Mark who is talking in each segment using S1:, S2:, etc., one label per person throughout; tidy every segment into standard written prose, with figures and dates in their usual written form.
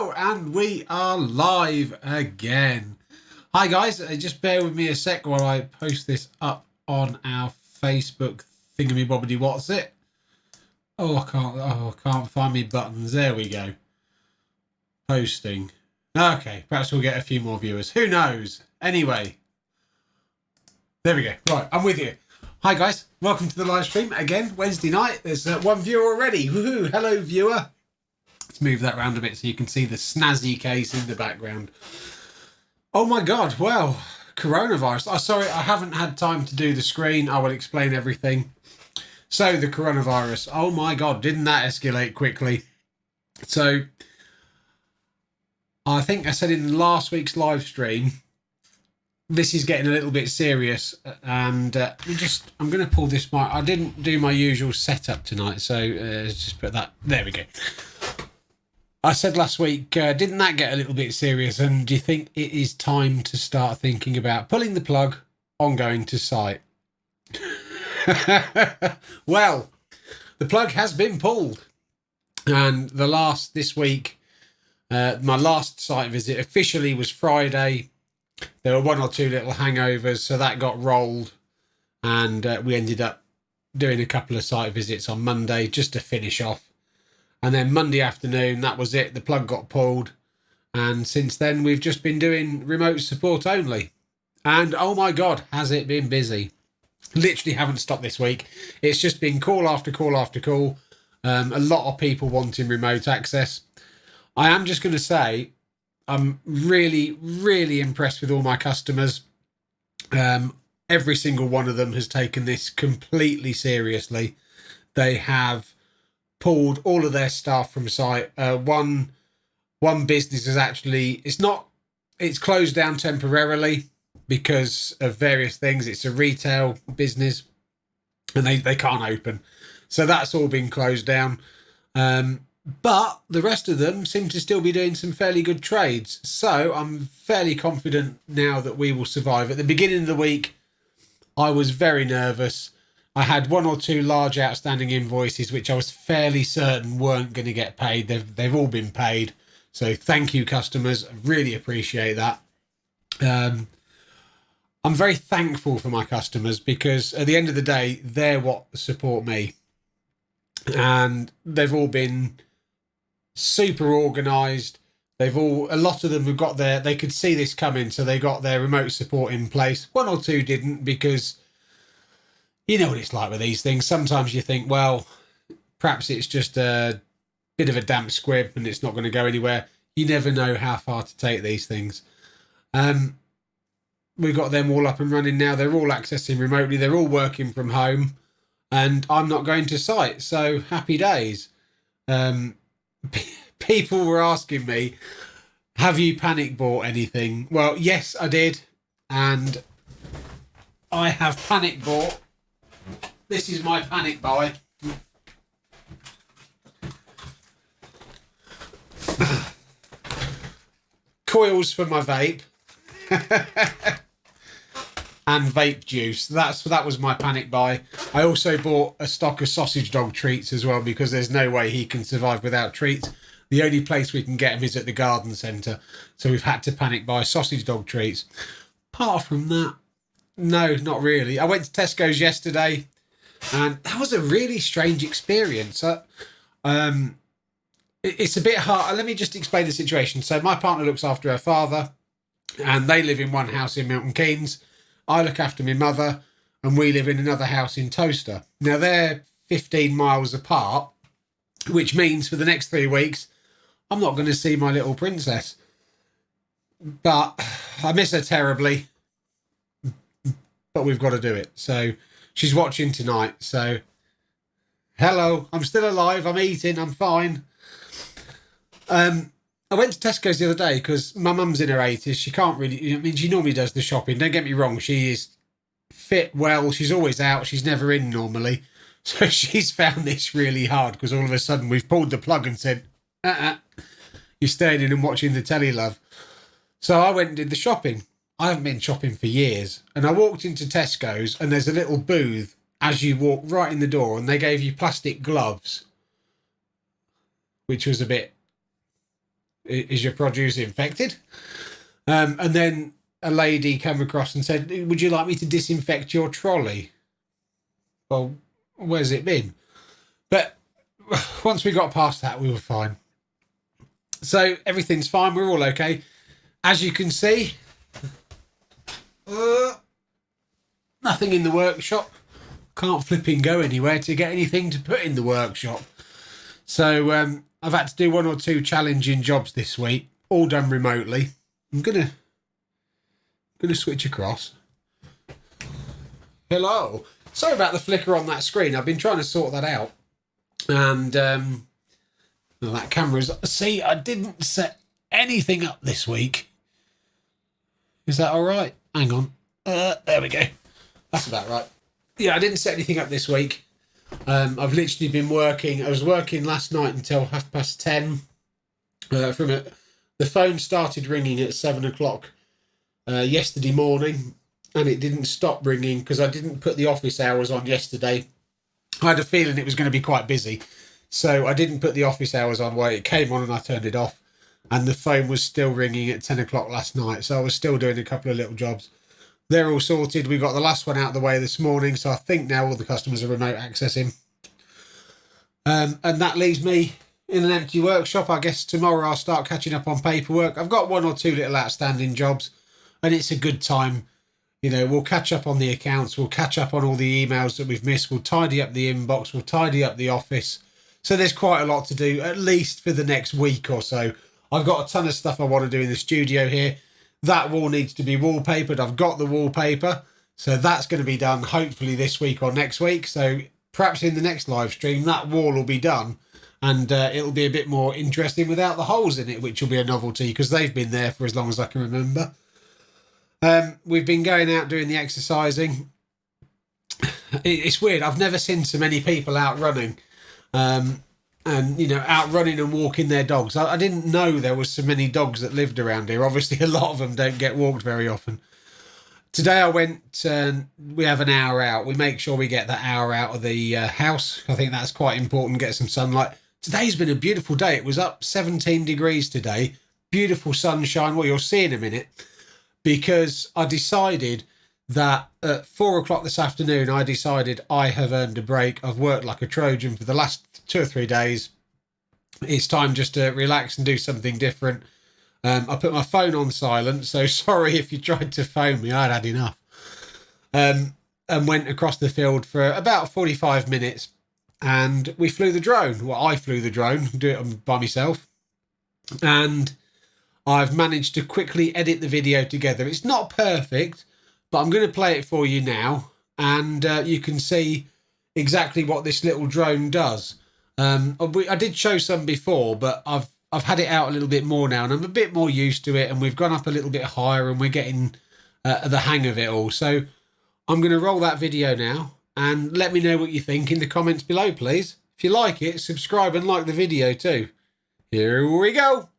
S1: Hello, and we are live again. Hi guys, just bear with me a sec while I post this up on our Facebook thingamybobbity what's it. I can't find me buttons. There we go. Posting. Okay, perhaps we'll get a few more viewers. Who knows? Anyway, there we go. Right, I'm with you. Hi guys, welcome to the live stream again. Wednesday night. There's one viewer already. Woohoo! Hello, viewer. Let's move that around a bit so you can see the snazzy case in the background. Oh my God! Well, coronavirus. Oh, sorry, I haven't had time to do the screen. I will explain everything. So the coronavirus. Oh my God! Didn't that escalate quickly? So I think I said in last week's live stream, this is getting a little bit serious, and I'm going to pull this mic. I didn't do my usual setup tonight, so let's just put that. There we go. I said last week, didn't that get a little bit serious? And do you think it is time to start thinking about pulling the plug on going to site? Well, the plug has been pulled, and this week, my last site visit officially was Friday. There were one or two little hangovers, so that got rolled, and we ended up doing a couple of site visits on Monday just to finish off. And then Monday afternoon, that was it. The plug got pulled, and since then we've just been doing remote support only. And oh my God, has it been busy. Literally haven't stopped this week. It's just been call after call after call. A lot of people wanting remote access. I am just going to say, I'm really, really impressed with all my customers. Every single one of them has taken this completely seriously. They have pulled all of their staff from site. One business is actually, it's closed down temporarily because of various things. It's a retail business and they can't open. So that's all been closed down. But the rest of them seem to still be doing some fairly good trades. So I'm fairly confident now that we will survive. At the beginning of the week, I was very nervous. I had one or two large outstanding invoices, which I was fairly certain weren't going to get paid. They've all been paid. So thank you, customers. I really appreciate that. I'm very thankful for my customers because at the end of the day, they're what support me. And they've all been super organised. A lot of them have got they could see this coming, so they got their remote support in place. One or two didn't, because you know what it's like with these things. Sometimes you think, well, perhaps it's just a bit of a damp squib and it's not going to go anywhere. You never know how far to take these things. We've got them all up and running now. They're all accessing remotely. They're all working from home, and I'm not going to site. So happy days. People were asking me, have you panic bought anything? Well, yes, I did. And I have panic bought. This is my panic buy. Coils for my vape. And vape juice. That was my panic buy. I also bought a stock of sausage dog treats as well, because there's no way he can survive without treats. The only place we can get him is at the garden centre. So we've had to panic buy sausage dog treats. Apart from that, no, not really. I went to Tesco's yesterday, and that was a really strange experience. It's a bit hard. Let me just explain the situation. So my partner looks after her father, and they live in one house in Milton Keynes. I look after my mother, and we live in another house in Towcester. Now, they're 15 miles apart, which means for the next 3 weeks, I'm not going to see my little princess. But I miss her terribly. But we've got to do it. So she's watching tonight. So hello, I'm still alive. I'm eating. I'm fine. I went to Tesco's the other day because my mum's in her 80s. She can't really, I mean, she normally does the shopping. Don't get me wrong. She is fit well. She's always out. She's never in normally. So she's found this really hard because all of a sudden we've pulled the plug and said, you're staying in and watching the telly, love. So I went and did the shopping. I haven't been shopping for years. And I walked into Tesco's, and there's a little booth as you walk right in the door, and they gave you plastic gloves, which was a bit is your produce infected? And then a lady came across and said, would you like me to disinfect your trolley? Well, where's it been? But once we got past that, we were fine. So everything's fine. We're all okay. As you can see, nothing in the workshop. Can't flipping go anywhere to get anything to put in the workshop. So I've had to do 1 or 2 challenging jobs this week, all done remotely. I'm gonna switch across. Hello. Sorry about the flicker on that screen. I've been trying to sort that out. And well, that camera's... See, I didn't set anything up this week. Is that all right? Hang on. There we go. That's about right. Yeah, I didn't set anything up this week. I've literally been working. I was working last night until 10:30. The phone started ringing at 7 o'clock yesterday morning, and it didn't stop ringing because I didn't put the office hours on yesterday. I had a feeling it was going to be quite busy, so I didn't put the office hours on. Well, it came on and I turned it off, and the phone was still ringing at 10 o'clock last night, so I was still doing a couple of little jobs. They're all sorted. We got the last one out of the way this morning, so I think now all the customers are remote accessing. And that leaves me in an empty workshop. I guess tomorrow I'll start catching up on paperwork. I've got 1 or 2 little outstanding jobs, and it's a good time. You know, we'll catch up on the accounts. We'll catch up on all the emails that we've missed. We'll tidy up the inbox. We'll tidy up the office. So there's quite a lot to do, at least for the next week or so. I've got a ton of stuff I want to do in the studio here. That wall needs to be wallpapered. I've got the wallpaper, so that's going to be done hopefully this week or next week. So perhaps in the next live stream, that wall will be done, and it'll be a bit more interesting without the holes in it, which will be a novelty because they've been there for as long as I can remember. We've been going out doing the exercising. It's weird. I've never seen so many people out running. And, you know, out running and walking their dogs. I didn't know there was so many dogs that lived around here. Obviously, a lot of them don't get walked very often. Today I went, we have an hour out. We make sure we get that hour out of the house. I think that's quite important, get some sunlight. Today's been a beautiful day. It was up 17 degrees today. Beautiful sunshine. Well, you'll see in a minute. Because I decided that at 4 o'clock this afternoon, I decided I have earned a break. I've worked like a Trojan for the last 2 or 3 days. It's time just to relax and do something different. I put my phone on silent, so sorry if you tried to phone me. I'd had enough. And went across the field for about 45 minutes, and we flew the drone. Well, I flew the drone, do it by myself. And I've managed to quickly edit the video together. It's not perfect, but I'm going to play it for you now, and you can see exactly what this little drone does. I did show some before, but I've had it out a little bit more now, and I'm a bit more used to it, and we've gone up a little bit higher, and we're getting the hang of it all. So I'm going to roll that video now, and let me know what you think in the comments below, please. If you like it, subscribe and like the video too. Here we go.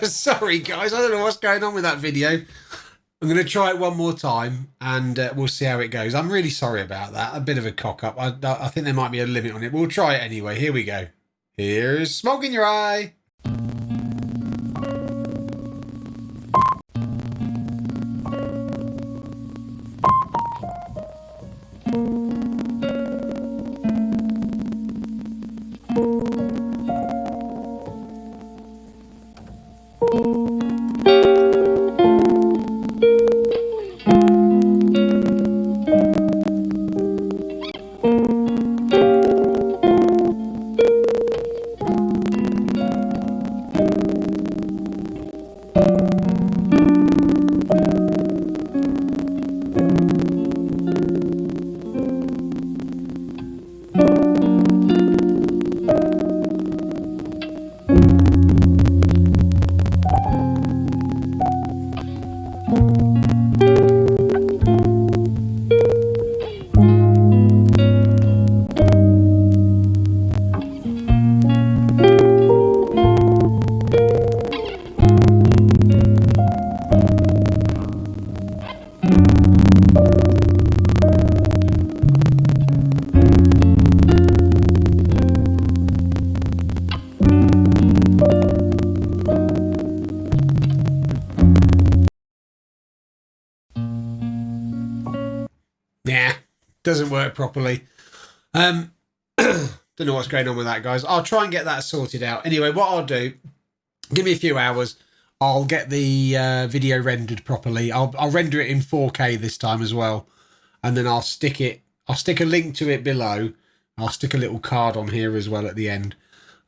S1: Sorry, guys. I don't know what's going on with that video. I'm going to try it one more time and we'll see how it goes. I'm really sorry about that. A bit of a cock-up. I think there might be a limit on it. We'll try it anyway. Here we go. Here's Smoke in Your Eye. Yeah, doesn't work properly. Don't know what's going on with that, guys. I'll try and get that sorted out. Anyway, what I'll do, give me a few hours. I'll get the video rendered properly. I'll render it in 4K this time as well. And then I'll stick a link to it below. I'll stick a little card on here as well at the end.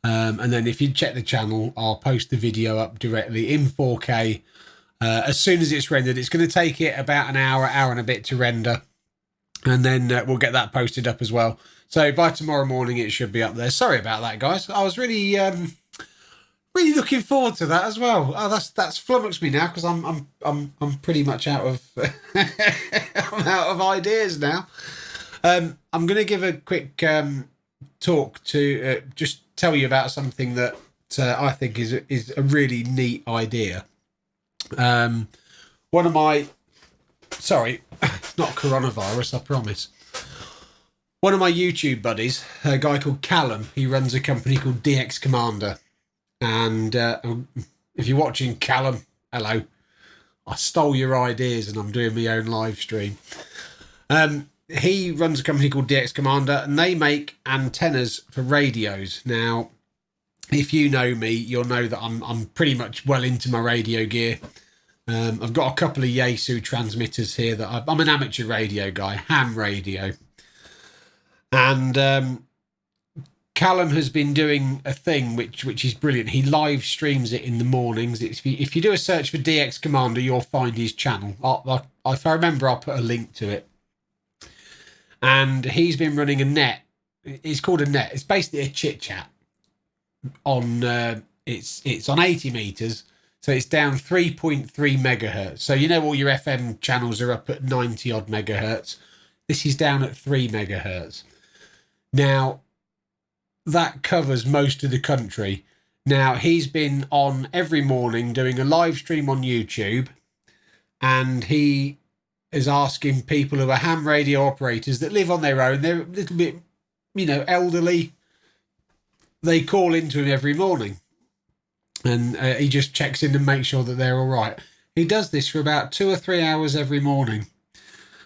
S1: And then if you check the channel, I'll post the video up directly in 4K. As soon as it's rendered, it's going to take it about an hour and a bit to render. And then we'll get that posted up as well. So by tomorrow morning, it should be up there. Sorry about that, guys. I was really looking forward to that as well. Oh, that's flummoxed me now because I'm pretty much out of I'm out of ideas now. I'm going to give a quick talk to just tell you about something that I think is a really neat idea. One of my sorry, it's not coronavirus, I promise. One of my YouTube buddies, a guy called Callum, he runs a company called DX Commander. And if you're watching, Callum, hello. I stole your ideas and I'm doing my own live stream. He runs a company called DX Commander and they make antennas for radios. Now, if you know me, you'll know that I'm pretty much well into my radio gear. I've got a couple of Yaesu transmitters here that I'm an amateur radio guy, ham radio. And Callum has been doing a thing which is brilliant. He live streams it in the mornings. If you do a search for DX Commander, you'll find his channel. If I remember, I'll put a link to it. And he's been running a net. It's called a net. It's basically a chit chat. It's on 80 meters. So it's down 3.3 megahertz. So you know all your FM channels are up at 90 odd megahertz. This is down at 3 megahertz. Now, that covers most of the country. Now, he's been on every morning doing a live stream on YouTube. And he is asking people who are ham radio operators that live on their own. They're a little bit, elderly. They call into him every morning. And he just checks in and makes sure that they're all right. He does this for about 2 or 3 hours every morning.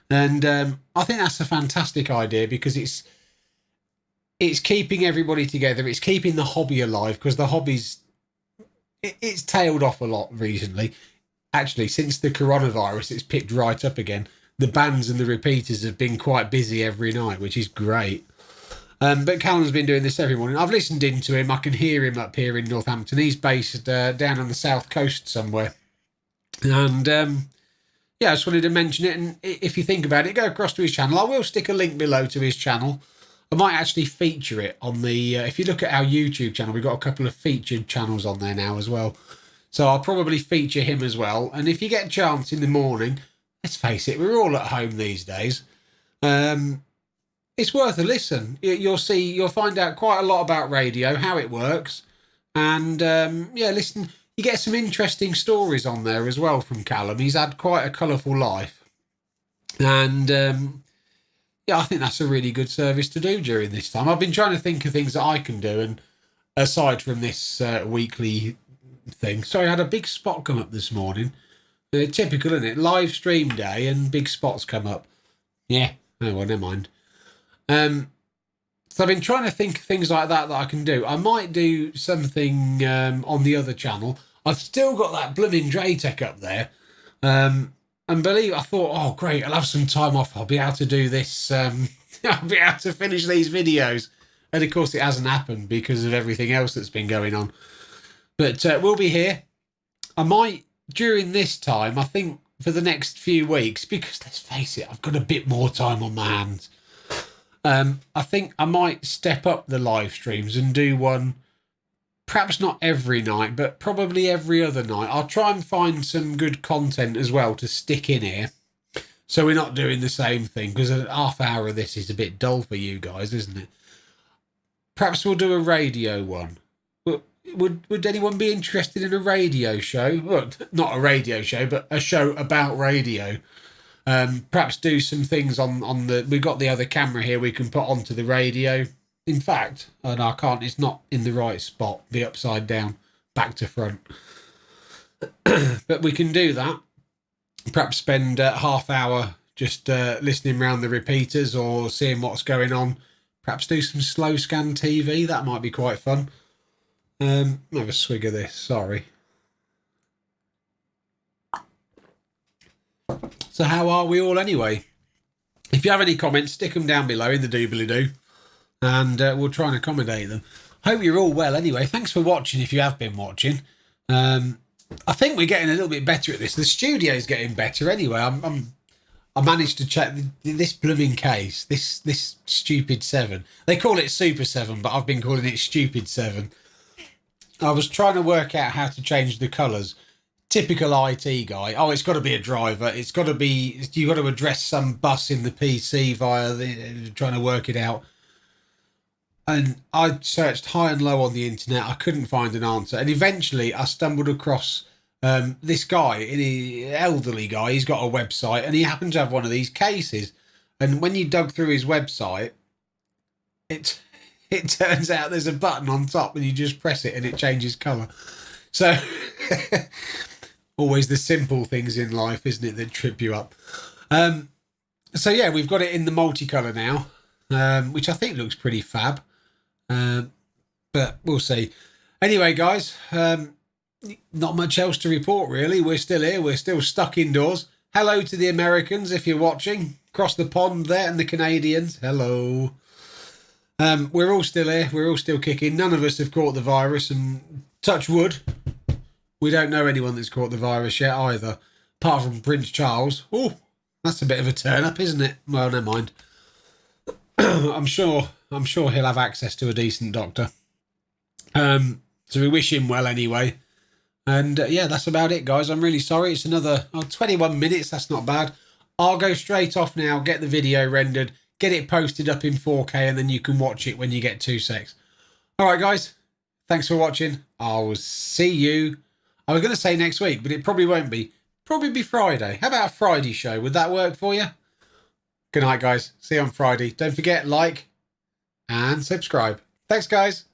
S1: And I think that's a fantastic idea because it's keeping everybody together. It's keeping the hobby alive because the hobby's it's tailed off a lot recently. Actually, since the coronavirus, it's picked right up again. The bands and the repeaters have been quite busy every night, which is great. But Callum's been doing this every morning. I've listened into him. I can hear him up here in Northampton. He's based down on the south coast somewhere. And I just wanted to mention it. And if you think about it, go across to his channel. I will stick a link below to his channel. I might actually feature it on the... if you look at our YouTube channel, we've got a couple of featured channels on there now as well. So I'll probably feature him as well. And if you get a chance in the morning, let's face it, we're all at home these days. It's worth a listen. You'll find out quite a lot about radio, how it works. And listen, you get some interesting stories on there as well from Callum. He's had quite a colourful life. And yeah, I think that's a really good service to do during this time. I've been trying to think of things that I can do, and aside from this weekly thing. Sorry, I had a big spot come up this morning. Typical, isn't it? Live stream day and big spots come up. Yeah, oh well, never mind. So I've been trying to think of things like that I can do. I might do something on the other channel. I've still got that blooming Draytech up there. And I thought, oh great, I'll have some time off. I'll be able to do this. I'll be able to finish these videos. And of course it hasn't happened because of everything else that's been going on. But we'll be here. I might, during this time, I think for the next few weeks, because let's face it, I've got a bit more time on my hands. I think I might step up the live streams and do one, perhaps not every night, but probably every other night. I'll try and find some good content as well to stick in here, so we're not doing the same thing, because a half hour of this is a bit dull for you guys, isn't it? Perhaps we'll do a radio one. Would anyone be interested in a radio show? Well, not a radio show, but a show about radio. Perhaps do some things on the... We've got the other camera here we can put onto the radio. In fact, oh no, I can't. It's not in the right spot. The upside down, back to front. But we can do that. Perhaps spend half hour just listening around the repeaters or seeing what's going on. Perhaps do some slow scan TV. That might be quite fun. Have a swig of this. Sorry. So how are we all anyway? If you have any comments, stick them down below in the doobly-doo, and we'll try and accommodate them. Hope you're all well anyway. Thanks for watching if you have been watching. I think we're getting a little bit better at this. The studio's getting better anyway. I managed to check this blooming case, this stupid 7. They call it Super 7, but I've been calling it Stupid 7. I was trying to work out how to change the colours. Typical IT guy. Oh, it's got to be a driver. It's got to be... You've got to address some bus in the PC via trying to work it out. And I searched high and low on the internet. I couldn't find an answer. And eventually I stumbled across this guy, an elderly guy. He's got a website and he happened to have one of these cases. And when you dug through his website, it turns out there's a button on top and you just press it and it changes colour. So always the simple things in life, isn't it, that trip you up. So yeah, we've got it in the multicolour now, which I think looks pretty fab. But we'll see. Anyway, guys, not much else to report really. We're still here. We're still stuck indoors. Hello to the Americans if you're watching. Across the pond there, and the Canadians. Hello. We're all still here. We're all still kicking. None of us have caught the virus, and touch wood, we don't know anyone that's caught the virus yet either, apart from Prince Charles. Oh, that's a bit of a turn up, isn't it? Well, never mind. I'm sure he'll have access to a decent doctor. So we wish him well anyway. And yeah, that's about it, guys. I'm really sorry. It's another 21 minutes. That's not bad. I'll go straight off now, get the video rendered, get it posted up in 4K, and then you can watch it when you get 2 secs. All right, guys. Thanks for watching. I'll see you. I was going to say next week, but it probably won't be. Probably be Friday. How about a Friday show? Would that work for you? Good night, guys. See you on Friday. Don't forget, like and subscribe. Thanks, guys.